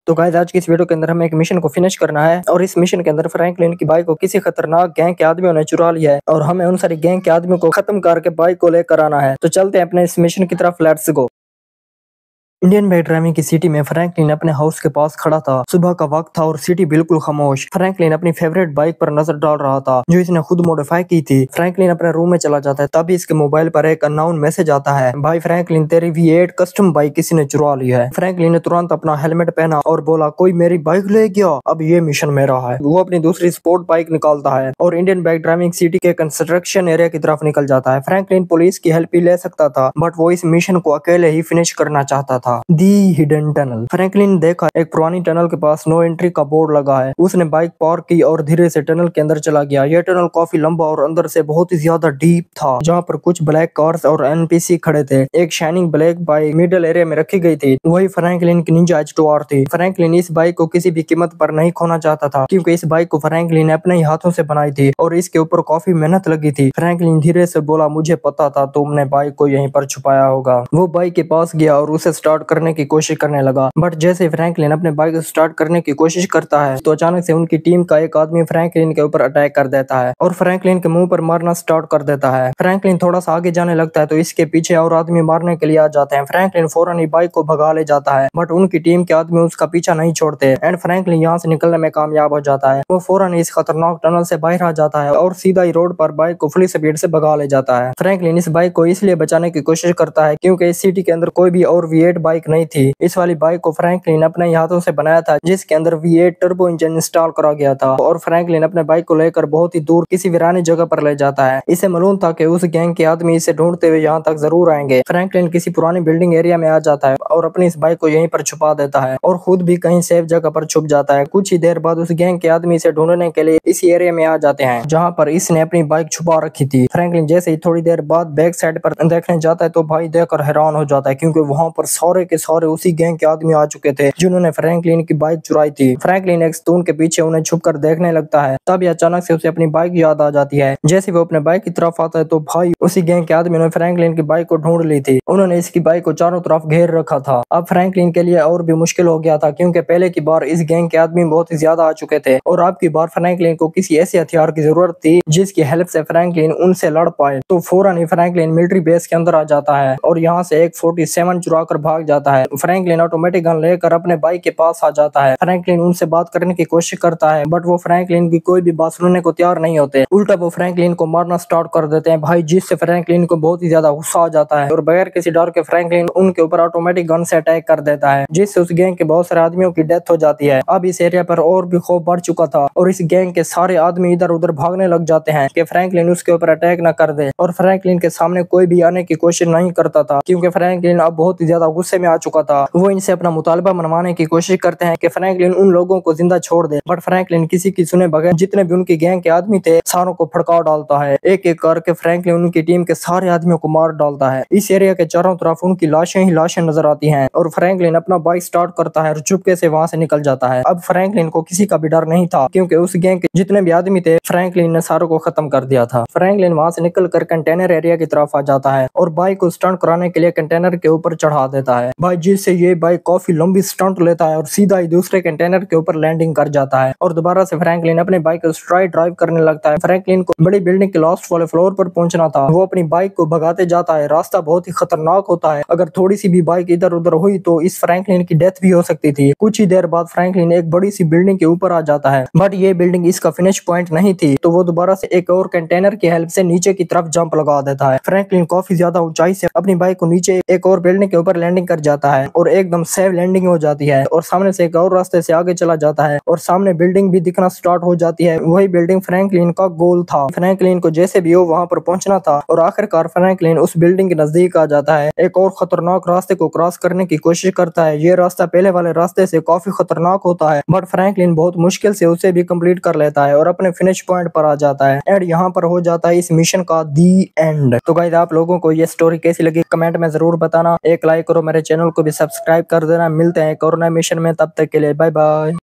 तो गाइस आज की इस वीडियो के अंदर हमें एक मिशन को फिनिश करना है और इस मिशन के अंदर फ्रैंकलिन की बाइक को किसी खतरनाक गैंग के आदमियों ने चुरा लिया है और हमें उन सारी गैंग के आदमियों को खत्म करके बाइक को लेकर आना है। तो चलते हैं अपने इस मिशन की तरफ, let's go. Indian bike driving की सिटी में फ्रैंकलिन अपने हाउस के पास खड़ा था। सुबह का वक्त था और सिटी बिल्कुल खामोश। फ्रैंकलिन अपनी फेवरेट बाइक पर नजर डाल रहा था जो इसने खुद मॉडिफाई की थी। फ्रैंकलिन अपने रूम में चला जाता है, तभी इसके मोबाइल पर एक अननोन मैसेज आता है, भाई फ्रैंकलिन तेरी V8 कस्टम बाइक किसी ने चुरा ली है। फ्रैंकलिन ने तुरंत अपना हेलमेट पहना और बोला, कोई मेरी बाइक ले गया, अब ये मिशन मेरा है। वो अपनी दूसरी स्पोर्ट बाइक निकालता है और इंडियन बाइक ड्राइविंग सिटी के कंस्ट्रक्शन एरिया की तरफ निकल जाता है। फ्रैंकलिन पुलिस की हेल्प भी ले सकता था बट वो इस मिशन को अकेले ही फिनिश करना चाहता था। दी हिडन टनल। फ्रैंकलिन ने देखा एक पुरानी टनल के पास नो एंट्री का बोर्ड लगा है। उसने बाइक पार्क की और धीरे से टनल के अंदर चला गया। यह टनल काफी लंबा और अंदर से बहुत ही ज्यादा डीप था, जहाँ पर कुछ ब्लैक कार्स और NPC खड़े थे। एक shining black bike middle area में रखी गई थी, वही फ्रैंकलिन की निंजा H2R थी। फ्रैंकलिन इस बाइक को किसी भी कीमत पर नहीं खोना चाहता था क्योंकि इस बाइक को फ्रैंकलिन ने अपने ही हाथों से बनाई थी और इसके ऊपर काफी मेहनत लगी थी। फ्रैंकलिन धीरे से बोला, मुझे पता था तुमने बाइक को यहीं पर छुपाया होगा। वो बाइक के पास गया और उसे स्टार्ट करने की कोशिश करने लगा, बट जैसे फ्रैंकलिन अपने बाइक स्टार्ट करने की कोशिश करता है तो अचानक से उनकी टीम का एक आदमी फ्रैंकलिन के ऊपर अटैक कर देता है और फ्रैंकलिन के मुंह पर मारना स्टार्ट कर देता है। फ्रैंकलिन थोड़ा सा आगे जाने लगता है तो इसके पीछे और आदमी मारने के लिए आ जाते हैं। फ्रैंकलिन फौरन ही बाइक को भगा ले जाता है बट उनकी टीम के आदमी उसका पीछा नहीं छोड़ते एंड फ्रैंकलिन यहाँ से निकलने में कामयाब हो जाता है। वो फौरन इस खतरनाक टनल से बाहर आ जाता है और सीधा ही रोड पर बाइक को फुल स्पीड से भगा ले जाता है। फ्रैंकलिन इस बाइक को इसलिए बचाने की कोशिश करता है क्योंकि इस सिटी के अंदर कोई भी और V8 बाइक नहीं थी। इस वाली बाइक को फ्रैंकलिन अपने हाथों से बनाया था जिसके अंदर V8 टर्बो इंजन इंस्टॉल करा गया था और फ्रैंकलिन अपने बाइक को लेकर बहुत ही दूर किसी वीरानी जगह पर ले जाता है। इसे मालूम था कि उस गैंग के आदमी इसे ढूंढते हुए यहाँ तक जरूर आएंगे। फ्रैंकलिन किसी पुरानी बिल्डिंग एरिया में आ जाता है और अपनी इस बाइक को यहीं पर छुपा देता है और खुद भी कहीं सेफ जगह पर छुप जाता है। कुछ ही देर बाद उस गैंग के आदमी इसे ढूंढने के लिए इस एरिया में आ जाते हैं जहाँ पर इसने अपनी बाइक छुपा रखी थी। फ्रैंकलिन जैसे ही थोड़ी देर बाद बैक साइड पर देखने जाता है तो भाई देखकर हैरान हो जाता है क्योंकि वहाँ पर सारे के सारे उसी गैंग के आदमी आ चुके थे जिन्होंने फ्रैंकलिन की बाइक चुराई थी। फ्रैंकलिन एक स्टोन के पीछे उन्हें छुपकर देखने लगता है, तभी अचानक से उसे अपनी बाइक याद आ जाती है। जैसे वो अपने बाइक की तरफ आता है तो भाई उसी गैंग के आदमी ने फ्रैंकलिन की बाइक को ढूंढ ली थी। उन्होंने इसकी बाइक को चारों तरफ घेर रखा था। अब फ्रैंकलिन के लिए और भी मुश्किल हो गया था क्योंकि पहले की बार इस गैंग के आदमी बहुत ही ज्यादा आ चुके थे और अब की बार फ्रैंकलिन को किसी ऐसे हथियार की जरूरत थी जिसकी हेल्प से फ्रैंकलिन उनसे लड़ पाए। तो फौरन ही फ्रैंकलिन मिलिट्री बेस के अंदर आ जाता है और यहाँ से एक 47 चुरा कर भाग जाता है। फ्रैंकलिन ऑटोमेटिक गन लेकर अपने बाइक के पास आ जाता है। फ्रैंकलिन उनसे बात करने की कोशिश करता है बट वो फ्रैंकलिन की कोई भी बात सुनने को तैयार नहीं होते। उल्टा वो फ्रैंकलिन को मारना स्टार्ट कर देते हैं भाई, जिससे फ्रैंकलिन को बहुत ही ज्यादा गुस्सा आ जाता है और बगैर किसी डर के फ्रैंकलिन उनके ऊपर ऑटोमेटिक गन से अटैक कर देता है जिससे उस गैंग के बहुत सारे आदमियों की डेथ हो जाती है। अब इस एरिया पर और भी खौफ बढ़ चुका था और इस गैंग के सारे आदमी इधर उधर भागने लग जाते हैं कि फ्रैंकलिन उसके ऊपर अटैक न कर दे और फ्रैंकलिन के सामने कोई भी आने की कोशिश नहीं करता था क्योंकि फ्रैंकलिन अब बहुत ही ज्यादा गुस्से में आ चुका था। वो इनसे अपना मुतालबा मनवाने की कोशिश करते हैं कि फ्रैंकलिन उन लोगों को जिंदा छोड़ दे बट फ्रैंकलिन किसी की सुने बगैर जितने भी उनकी गैंग के आदमी थे सारों को फड़का डालता है। एक एक करके फ्रैंकलिन उनकी टीम के सारे आदमियों को मार डालता है। इस एरिया के चारों तरफ उनकी लाशें ही लाशें नजर आती हैं और फ्रैंकलिन अपना बाइक स्टार्ट करता है और चुपके से वहां से निकल जाता है। अब फ्रैंकलिन को किसी का भी डर नहीं था क्योंकि उस गैंग के जितने भी आदमी थे फ्रैंकलिन ने सारों को खत्म कर दिया था। फ्रैंकलिन वहां से निकल कर कंटेनर एरिया की तरफ आ जाता है और बाइक को स्टंट कराने के लिए कंटेनर के ऊपर चढ़ा देता है भाई, जिससे ये बाइक काफी लंबी स्टंट लेता है और सीधा ही दूसरे कंटेनर के ऊपर लैंडिंग कर जाता है और दोबारा से फ्रैंकलिन अपनी बाइक को स्ट्राइट ड्राइव करने लगता है। फ्रैंकलिन को बड़ी बिल्डिंग के लास्ट वाले फ्लोर पर पहुंचना था। वो अपनी बाइक को भगाते जाता है। रास्ता बहुत ही खतरनाक होता है, अगर थोड़ी सी भी बाइक इधर उधर हुई तो इस फ्रैंकलिन की डेथ भी हो सकती थी। कुछ ही देर बाद फ्रैंकलिन एक बड़ी सी बिल्डिंग के ऊपर आ जाता है बट ये बिल्डिंग इसका फिनिश पॉइंट नहीं थी तो वो दोबारा से एक और कंटेनर की हेल्प से नीचे की तरफ जंप लगा देता है। फ्रैंकलिन काफी ज्यादा ऊंचाई से अपनी बाइक को नीचे एक और बिल्डिंग के ऊपर लैंडिंग कर जाता है और एकदम सेफ लैंडिंग हो जाती है और सामने से एक और रास्ते से आगे चला जाता है और सामने बिल्डिंग भी दिखना स्टार्ट हो जाती है। वही बिल्डिंग फ्रैंकलिन का गोल था। फ्रैंकलिन को जैसे भी हो वहां पर पहुंचना था और आखिरकार फ्रैंकलिन उस बिल्डिंग के नजदीक आ जाता है। एक और खतरनाक रास्ते को क्रॉस करने की कोशिश करता है। ये रास्ता पहले वाले रास्ते से काफी खतरनाक होता है बट फ्रैंकलिन बहुत मुश्किल से उसे भी कंप्लीट कर लेता है और अपने फिनिश पॉइंट पर आ जाता है एंड यहाँ पर हो जाता है इस मिशन का दी एंड। तो गाइस आप लोगों को ये स्टोरी कैसी लगी कमेंट में जरूर बताना। एक लाइक करो, मेरे चैनल को भी सब्सक्राइब कर देना। मिलते हैं एक और नए मिशन में, तब तक के लिए बाय बाय।